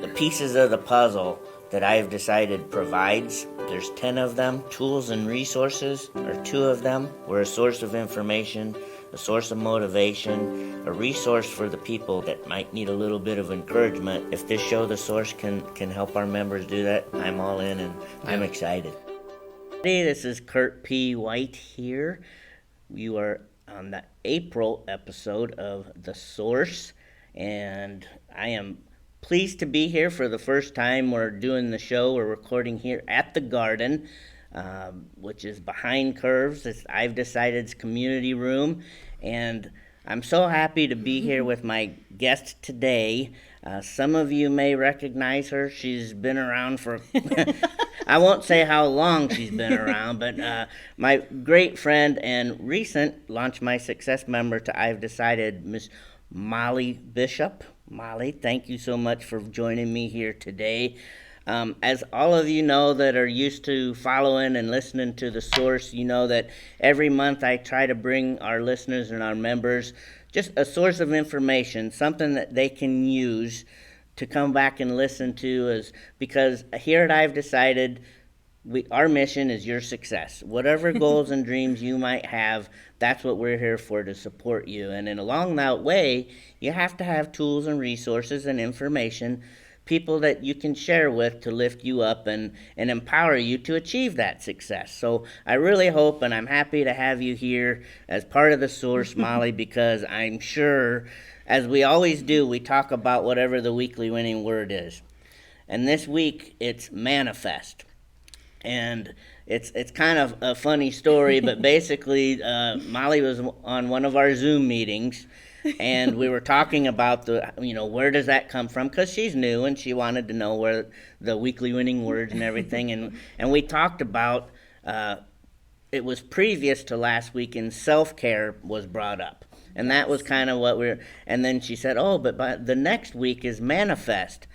The pieces of the puzzle that I've decided provides, there's 10 of them. Tools and resources are 2 of them. We're a source of information, a source of motivation, a resource for the people that might need a little bit of encouragement. If this show, The Source, can help our members do that, I'm all in and I'm excited. Hey, this is Kurt P. White here. You are on the April episode of The Source, and I am pleased to be here for the first time. We're doing the show. We're recording here at the Garden, which is behind Curves. I've Decided's community room, and I'm so happy to be here with my guest today. Some of you may recognize her. She's been around for, I won't say how long she's been around, but my great friend and recent Launch My Success member to I've Decided, Miss Molly Bishop. Molly, thank you so much for joining me here today. As all of you know that are used to following and listening to The Source, you know that every month I try to bring our listeners and our members just a source of information, something that they can use to come back and listen to, because here at I've Decided, our mission is your success. Whatever goals and dreams you might have, that's what we're here for, to support you. And then along that way, you have to have tools and resources and information, people that you can share with to lift you up and empower you to achieve that success. So I really hope, and I'm happy to have you here as part of The Source, Molly, because I'm sure, as we always do, we talk about whatever the weekly winning word is. And this week, it's manifest. And it's kind of a funny story, but basically, Molly was on one of our Zoom meetings, and we were talking about where does that come from? Because she's new and she wanted to know where the weekly winning words and everything, and we talked about it was previous to last week, and self-care was brought up, and that was kind of what and then she said, but the next week is manifest.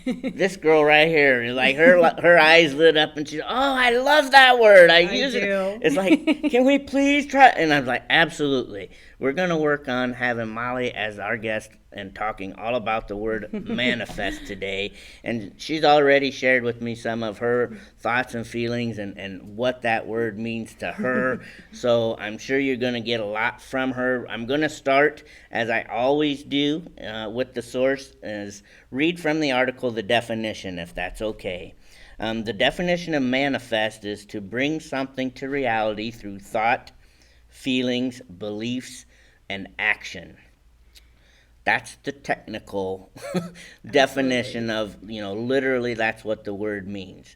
This girl right here, like her eyes lit up, and she's, I love that word. I use it. It's like, can we please try? And I was like, absolutely. We're going to work on having Molly as our guest and talking all about the word manifest today. And she's already shared with me some of her thoughts and feelings and what that word means to her. So I'm sure you're going to get a lot from her. I'm going to start, as I always do, with The Source, is read from the article the definition, if that's okay. The definition of manifest is to bring something to reality through thought, feelings, beliefs, and action. That's the technical definition of, literally that's what the word means.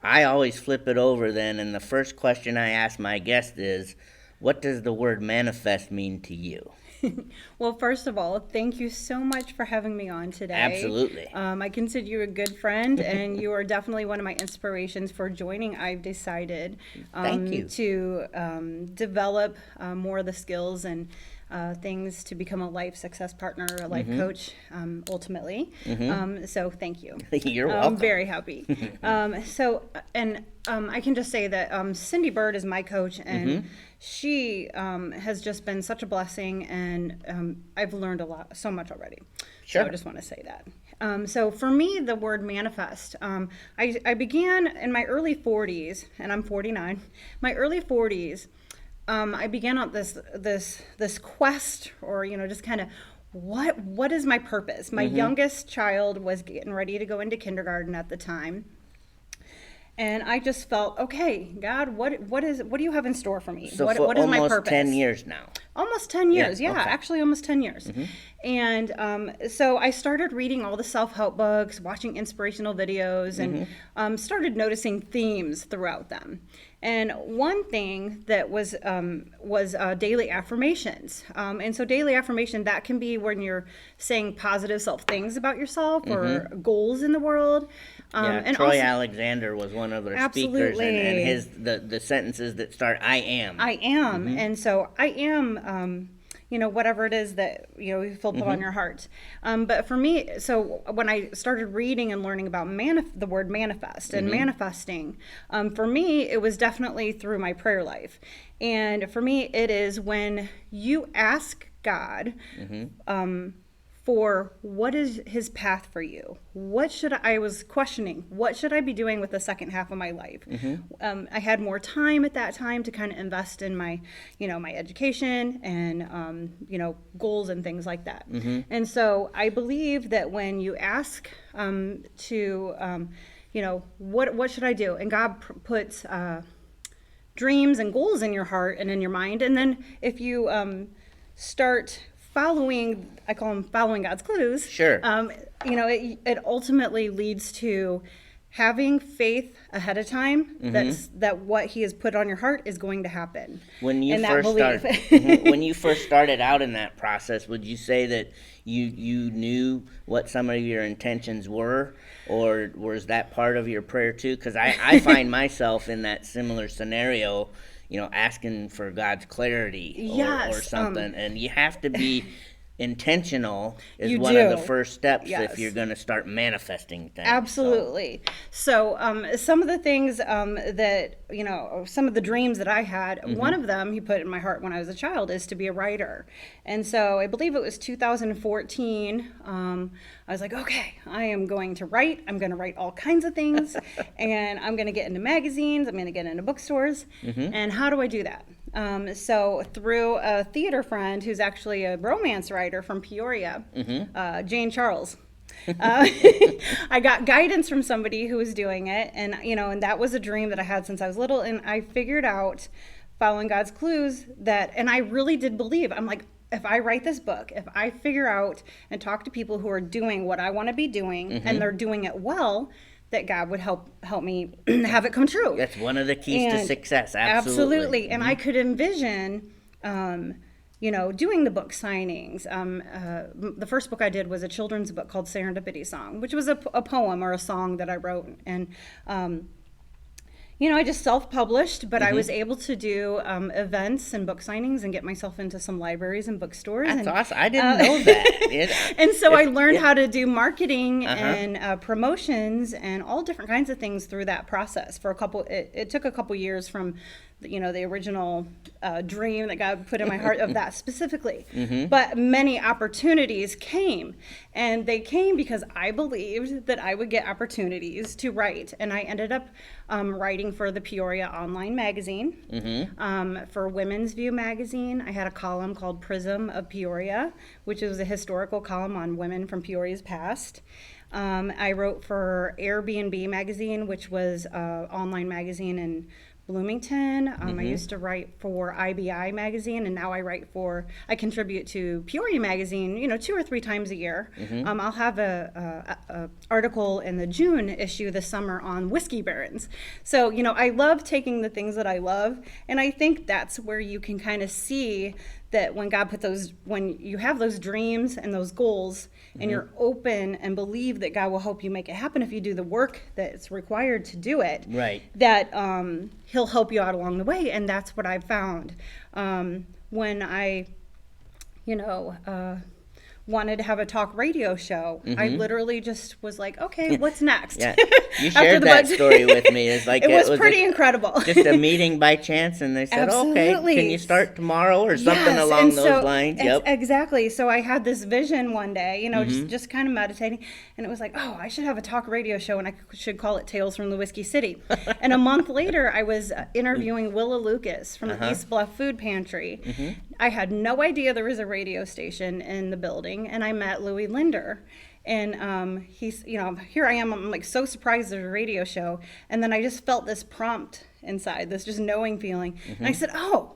I always flip it over then, and the first question I ask my guest is, what does the word manifest mean to you? Well, first of all, thank you so much for having me on today. Absolutely. I consider you a good friend, and you are definitely one of my inspirations for joining I've Decided. Thank you. To develop more of the skills and things to become a life success partner, a life coach, ultimately. So thank you. You're welcome. I'm very happy. I can just say that Cindy Bird is my coach, and she has just been such a blessing, and I've learned so much already. Sure. So I just want to say that. So for me, the word manifest, I began in my early 40s, and I'm 49. My early 40s, I began on this quest, or just kind of what is my purpose? My youngest child was getting ready to go into kindergarten at the time. And I just felt, okay, God, what do you have in store for me? So what for is my almost purpose? 10 years now. Almost 10 years, yeah, okay. Actually almost 10 years. And so I started reading all the self-help books, watching inspirational videos, and started noticing themes throughout them. And one thing that was daily affirmations. And so daily affirmation, that can be when you're saying positive things about yourself or goals in the world. And Troy Alexander was one of their speakers, and his the sentences that start, I am. I am. And so I am, whatever it is that, you feel put on your heart. But for me, so when I started reading and learning about the word manifest and manifesting, for me, it was definitely through my prayer life. And for me, it is when you ask God for what is his path for you. I was questioning, what should I be doing with the second half of my life? I had more time at that time to kind of invest in my, my education and, goals and things like that. And so I believe that when you ask what should I do? And God puts dreams and goals in your heart and in your mind. And then if you start following, I call them following God's clues. Sure. It ultimately leads to having faith ahead of time that what he has put on your heart is going to happen. When you when you first started out in that process, would you say that you knew what some of your intentions were, or was that part of your prayer too? Because I find myself in that similar scenario, asking for God's clarity or something, and you have to be intentional is one of the first steps if you're going to start manifesting things. Absolutely. So some of the things that, some of the dreams that I had, one of them he put in my heart when I was a child is to be a writer. And so I believe it was 2014. I was like, okay, I am going to write. I'm going to write all kinds of things, and I'm going to get into magazines. I'm going to get into bookstores. And how do I do that? So through a theater friend who's actually a romance writer from Peoria, Jane Charles, I got guidance from somebody who was doing it, and and that was a dream that I had since I was little, and I figured out, following God's clues, and I really did believe. I'm like, if I write this book, if I figure out and talk to people who are doing what I want to be doing, and they're doing it well, that God would help me have it come true. That's one of the keys to success. Absolutely. And I could envision, doing the book signings. The first book I did was a children's book called Serendipity Song, which was a poem or a song that I wrote. And, I just self-published, but I was able to do events and book signings and get myself into some libraries and bookstores. That's awesome. I didn't know that. And so I learned how to do marketing and promotions and all different kinds of things through that process for it took a couple years from the original dream that God put in my heart of that specifically. But many opportunities came, and they came because I believed that I would get opportunities to write. And I ended up writing for the Peoria Online magazine, for Women's View magazine. I had a column called Prism of Peoria, which was a historical column on women from Peoria's past. I wrote for Airbnb magazine, which was an online magazine in Bloomington. I used to write for IBI magazine, and now I contribute to Peoria magazine, 2 or 3 times a year. I'll have a article in the June issue this summer on whiskey barons. So, I love taking the things that I love, and I think that's where you can kind of see that when you have those dreams and those goals, and you're open and believe that God will help you make it happen if you do the work that's required to do it, right? That he'll help you out along the way. And that's what I've found. When I, wanted to have a talk radio show, I literally just was like, okay, what's next? Yeah. You shared that story with me. It's like it was pretty incredible. Just a meeting by chance, and they said, okay, can you start tomorrow or something along those lines? Yep. Exactly. So I had this vision one day, just kind of meditating, and it was like, oh, I should have a talk radio show, and I should call it Tales from the Whiskey City. And a month later, I was interviewing Willa Lucas from the East Bluff Food Pantry. I had no idea there was a radio station in the building, and I met Louis Linder. And he's, here I am, I'm like so surprised there's a radio show. And then I just felt this prompt inside, this just knowing feeling. And I said, oh,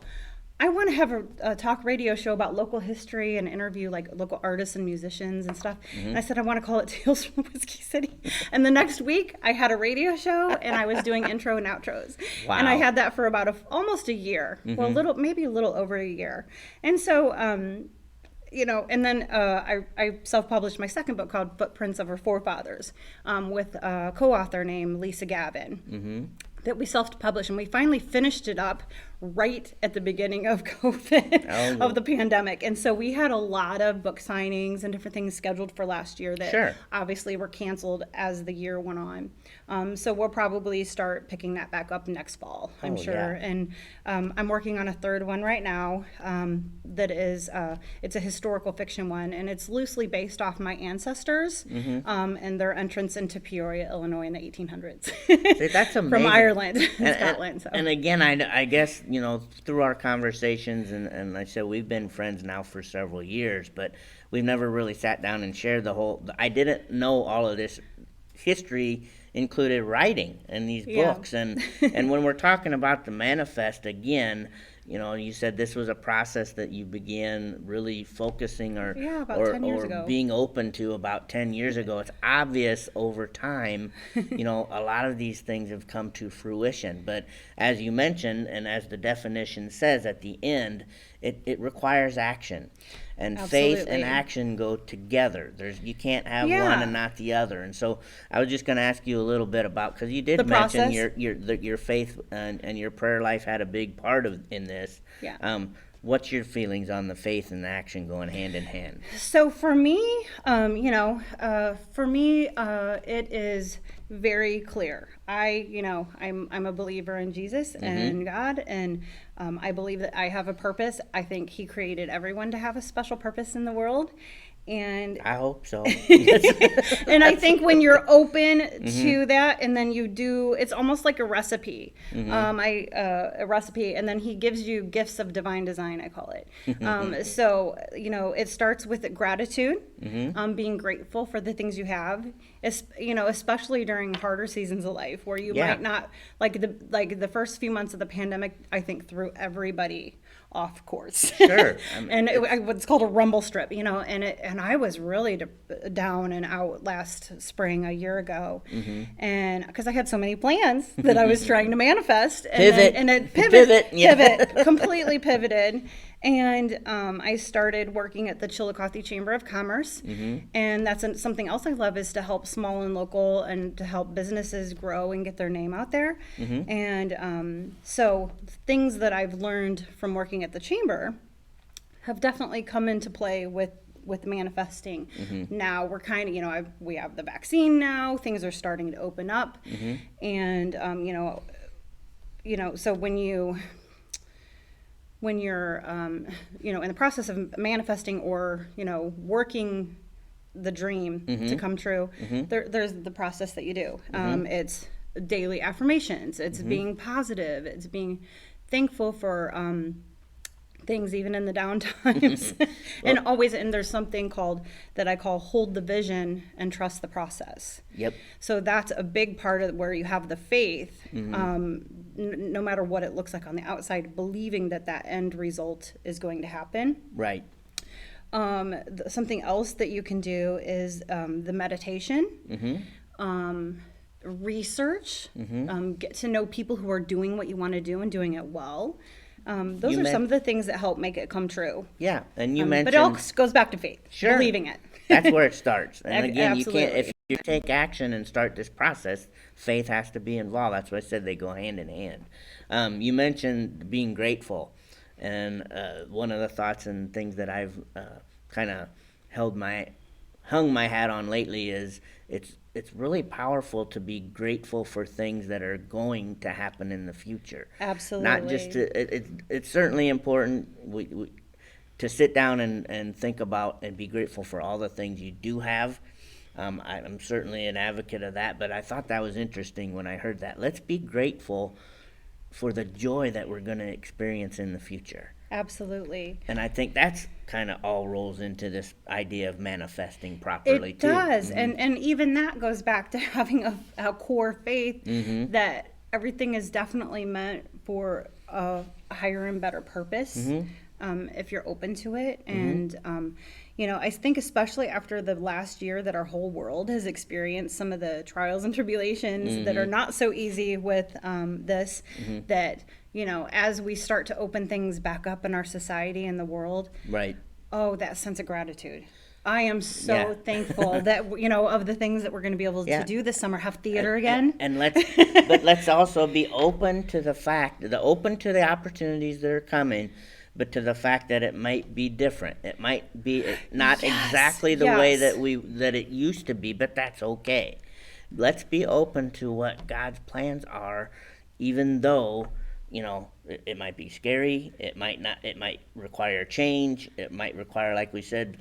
I want to have a talk radio show about local history and interview like local artists and musicians and stuff. And I said, I want to call it Tales from Whiskey City. And the next week I had a radio show, and I was doing intro and outros. Wow. And I had that for about almost a year. Well, maybe a little over a year. And so, and then I self-published my second book called Footprints of Her Forefathers with a co-author named Lisa Gavin. That we self-published, and we finally finished it up right at the beginning of COVID, Oh. of the pandemic. And so we had a lot of book signings and different things scheduled for last year that Sure. obviously were canceled as the year went on. So we'll probably start picking that back up next fall, I'm Oh, sure. yeah. And I'm working on a third one right now that is, it's a historical fiction one, and it's loosely based off my ancestors and their entrance into Peoria, Illinois in the 1800s. See, that's amazing. From Ireland and And- Scotland. So. And again, I guess, through our conversations, and like I said, we've been friends now for several years, but we've never really sat down and shared I didn't know all of this history included writing in these Yeah. books. And when we're talking about the manifest, again, you said this was a process that you began really focusing about 10 years ago. being open to about 10 years ago. It's obvious over time, a lot of these things have come to fruition. But as you mentioned, and as the definition says at the end, it requires action. And faith and Absolutely. action go together. You can't have Yeah. one and not the other. And so I was just going to ask you a little bit about, because you did The mention process. your faith and your prayer life had a big part in this. Yeah. What's your feelings on the faith and the action going hand in hand? So for me, it is very clear. I'm a believer in Jesus and God, and I believe that I have a purpose. I think He created everyone to have a special purpose in the world, and I hope so. and I think when you're open to that, and then you do, it's almost like a recipe. A recipe, and then He gives you gifts of divine design, I call it. So it starts with gratitude, being grateful for the things you have. Especially during harder seasons of life where you might not like the first few months of the pandemic. I think threw everybody off course. Sure. And it's called a rumble strip, and I was really down and out last spring, a year ago, and because I had so many plans that I was trying to manifest, and it pivot, completely pivoted, and I started working at the Chillicothe Chamber of Commerce, and that's something else I love, is to help small and local and to help businesses grow and get their name out there, and so things that I've learned from working at the chamber have definitely come into play with manifesting. Now we're kind of, we have the vaccine now, things are starting to open up, and so when you're in the process of manifesting or working the dream to come true, there's the process that you do. It's daily affirmations, it's being positive, it's being thankful for things even in the down times. And there's something that I call hold the vision and trust the process. Yep. So that's a big part of where you have the faith, no matter what it looks like on the outside, believing that end result is going to happen. Right. Something else that you can do is the meditation, research, get to know people who are doing what you want to do and doing it well. Those are some of the things that help make it come true. Yeah, and you mentioned... But it all goes back to faith, Sure. believing it. That's where it starts. And again, you Absolutely. can't, if you take action and start this process, faith has to be involved. That's why I said they go hand in hand. You mentioned being grateful. And one of the thoughts and things that I've kind of hung my hat on lately is it's really powerful to be grateful for things that are going to happen in the future. Absolutely. Not just it's certainly important to sit down and think about and be grateful for all the things you do have. I'm certainly an advocate of that, but I thought that was interesting when I heard that. Let's be grateful for the joy that we're going to experience in the future. Absolutely. And I think that's kind of all rolls into this idea of manifesting properly, too. It does. And even that goes back to having a core faith that everything is definitely meant for a higher and better purpose, if you're open to it. And, I think especially after the last year that our whole world has experienced some of the trials and tribulations that are not so easy with this, that, as we start to open things back up in our society and the world, Right. oh, that sense of gratitude. I am so Yeah. thankful that, of the things that we're going to be able Yeah. to do this summer, have theater again. And let's also be open to open to the opportunities that are coming, but to the fact that it might be different. It might be not Yes, exactly the way yes. that it used to be, but that's okay. Let's be open to what God's plans are, even though, it might be scary. It might not. It might require change. It might require, like we said,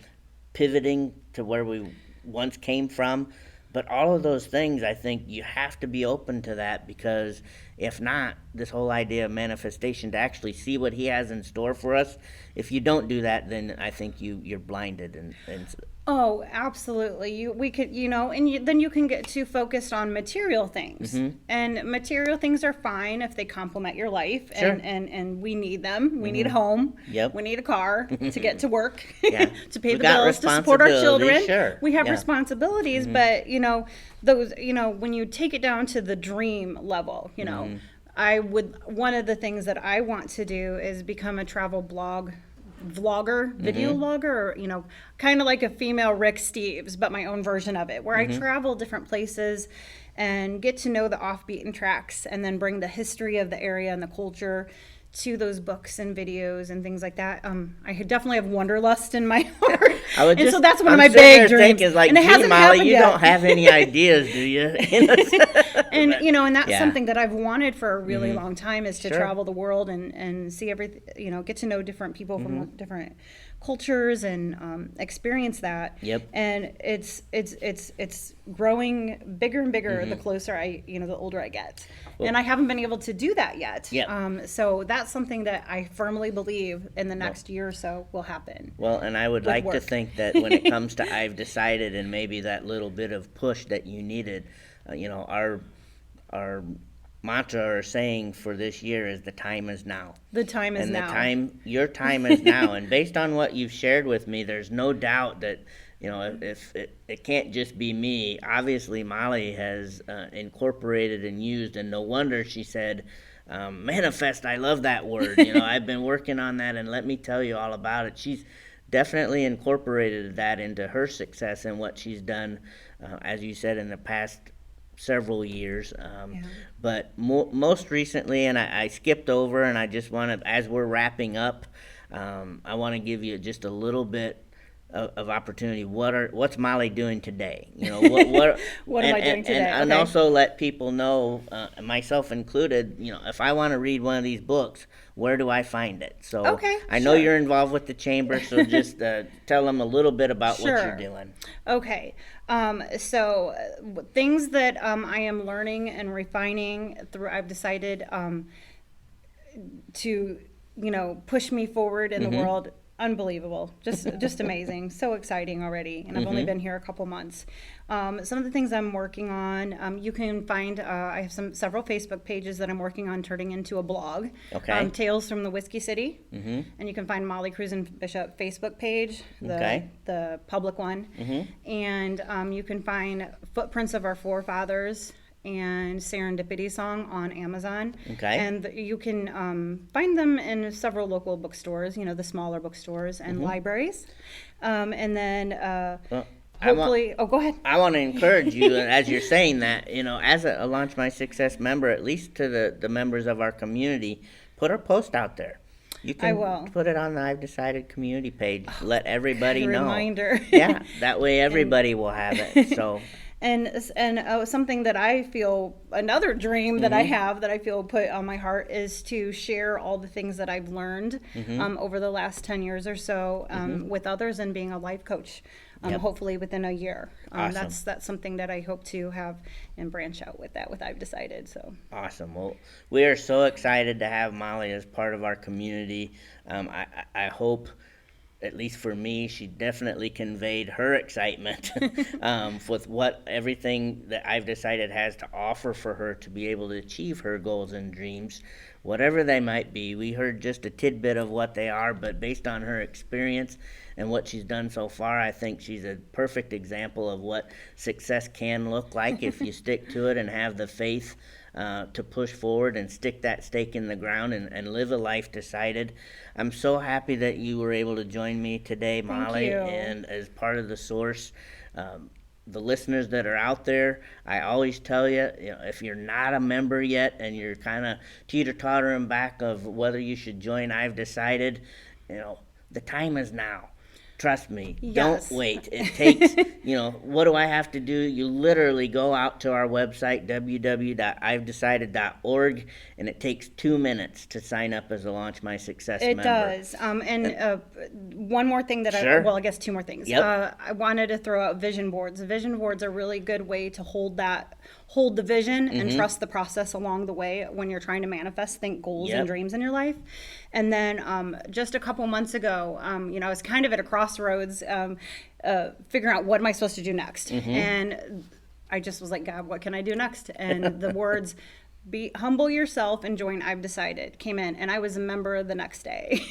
pivoting to where we once came from. But all of those things, I think you have to be open to that, because if not, this whole idea of manifestation, to actually see what He has in store for us, if you don't do that, then I think you're blinded. And Oh, absolutely. We could, then you can get too focused on material things. Mm-hmm. And material things are fine if they complement your life, Sure. and we need them. We need a home. Yep. We need a car to get to work, Yeah. to pay We the got bills, to support our responsibilities, children. sure. We have Yeah. responsibilities, but those, when you take it down to the dream level, one of the things that I want to do is become a travel vlogger, video vlogger, or, kind of like a female Rick Steves, but my own version of it, where I travel different places and get to know the offbeaten tracks, and then bring the history of the area and the culture to those books and videos and things like that. I definitely have wanderlust in my heart, so that's one of my big dreams. Is like, and it hasn't Molly, happened you yet. don't have any ideas, do you? And and that's Yeah. something that I've wanted for a really long time, is to Sure. travel the world and see everything, get to know different people from different cultures, and experience that. Yep. And it's growing bigger and bigger the closer the older I get. And I haven't been able to do that yet. Yep. So that's something that I firmly believe in the next year or so will happen. Well, and I would like to work. think that when it comes to I've decided, and maybe that little bit of push that you needed, our mantra or saying for this year is the time is now. The time is now. Your time is now. And based on what you've shared with me, there's no doubt that, if it can't just be me. Obviously, Molly has incorporated and used, and no wonder she said, manifest. I love that word. I've been working on that, and let me tell you all about it. She's definitely incorporated that into her success and what she's done, as you said, in the past several years. But most recently, and I skipped over, and I just want to, as we're wrapping up, I want to give you just a little bit of opportunity. What's Molly doing today? What am I doing today? And Okay. also let people know, myself included, if I want to read one of these books, where do I find it? So Okay, I know sure. you're involved with the chamber, so just tell them a little bit about what Sure. you're doing. Okay. So things that I am learning and refining through, I've decided to, push me forward in the world. Unbelievable. Just amazing. So exciting already. And I've only been here a couple months. Some of the things I'm working on, you can find, I have several Facebook pages that I'm working on turning into a blog. Okay. Tales from the Whiskey City. And you can find Molly Crusen Bishop Facebook page, the public one. And you can find Footprints of Our Forefathers and Serendipity Song on Amazon. Okay. And you can find them in several local bookstores, the smaller bookstores and libraries. And then hopefully, go ahead. I want to encourage you, as you're saying that, as a Launch My Success member, at least to the members of our community, put our post out there. You can I will. put it on the I've Decided community page. Let everybody know. Reminder. Yeah, that way everybody will have it. So. And something that I feel, another dream that I have that I feel put on my heart, is to share all the things that I've learned over the last 10 years or so with others, and being a life coach, hopefully within a year. Awesome. That's something that I hope to have and branch out with I've Decided. So Awesome. Well, we are so excited to have Molly as part of our community. I hope, at least for me, she definitely conveyed her excitement with everything that I've Decided has to offer for her to be able to achieve her goals and dreams, whatever they might be. We heard just a tidbit of what they are, but based on her experience and what she's done so far, I think she's a perfect example of what success can look like if you stick to it and have the faith to push forward and stick that stake in the ground and live a life decided. I'm so happy that you were able to join me today, Molly, you. and as part of the Source. The listeners that are out there, I always tell you, if you're not a member yet and you're kind of teeter-tottering back of whether you should join I've Decided, the time is now. Trust me. Yes. Don't wait. It takes, what do I have to do? You literally go out to our website, www.ivedecided.org, and it takes 2 minutes to sign up as a Launch My Success member. It does. One more thing that Sure. I guess 2 more things. Yep. I wanted to throw out vision boards. Vision boards are a really good way to hold the vision and trust the process along the way when you're trying to manifest, think goals Yep. and dreams in your life. And then just a couple months ago, I was kind of at a crossroads, figuring out what am I supposed to do next. And I just was like, God, what can I do next? And the words, be humble yourself and join I've Decided came in, and I was a member the next day.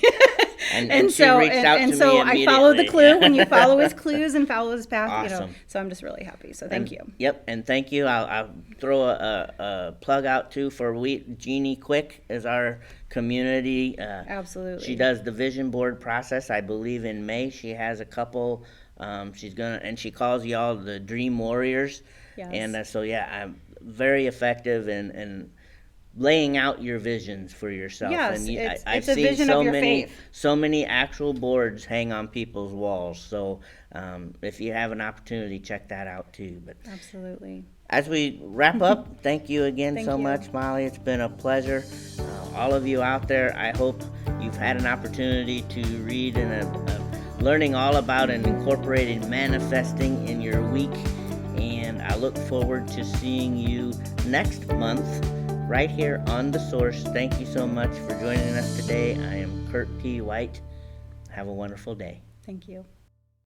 And she reached out to me I followed the clue. immediately. When you follow his clues and follow his path, Awesome. so I'm just really happy. So thank you. Yep, and thank you. I'll throw a plug out too for Jeannie Quick is our community. Absolutely. She does the vision board process. I believe in May she has a couple. She calls y'all the Dream Warriors. Yes. And I'm very effective in laying out your visions for yourself. Yes, and it's a vision of your faith. So many actual boards hang on people's walls. So if you have an opportunity, check that out too. But Absolutely. as we wrap up, thank you again Thank so you. much, Molly. It's been a pleasure. All of you out there, I hope you've had an opportunity to read and learning all about and incorporating manifesting in your week. And I look forward to seeing you next month right here on The Source. Thank you so much for joining us today. I am Kurt P. White. Have a wonderful day. Thank you.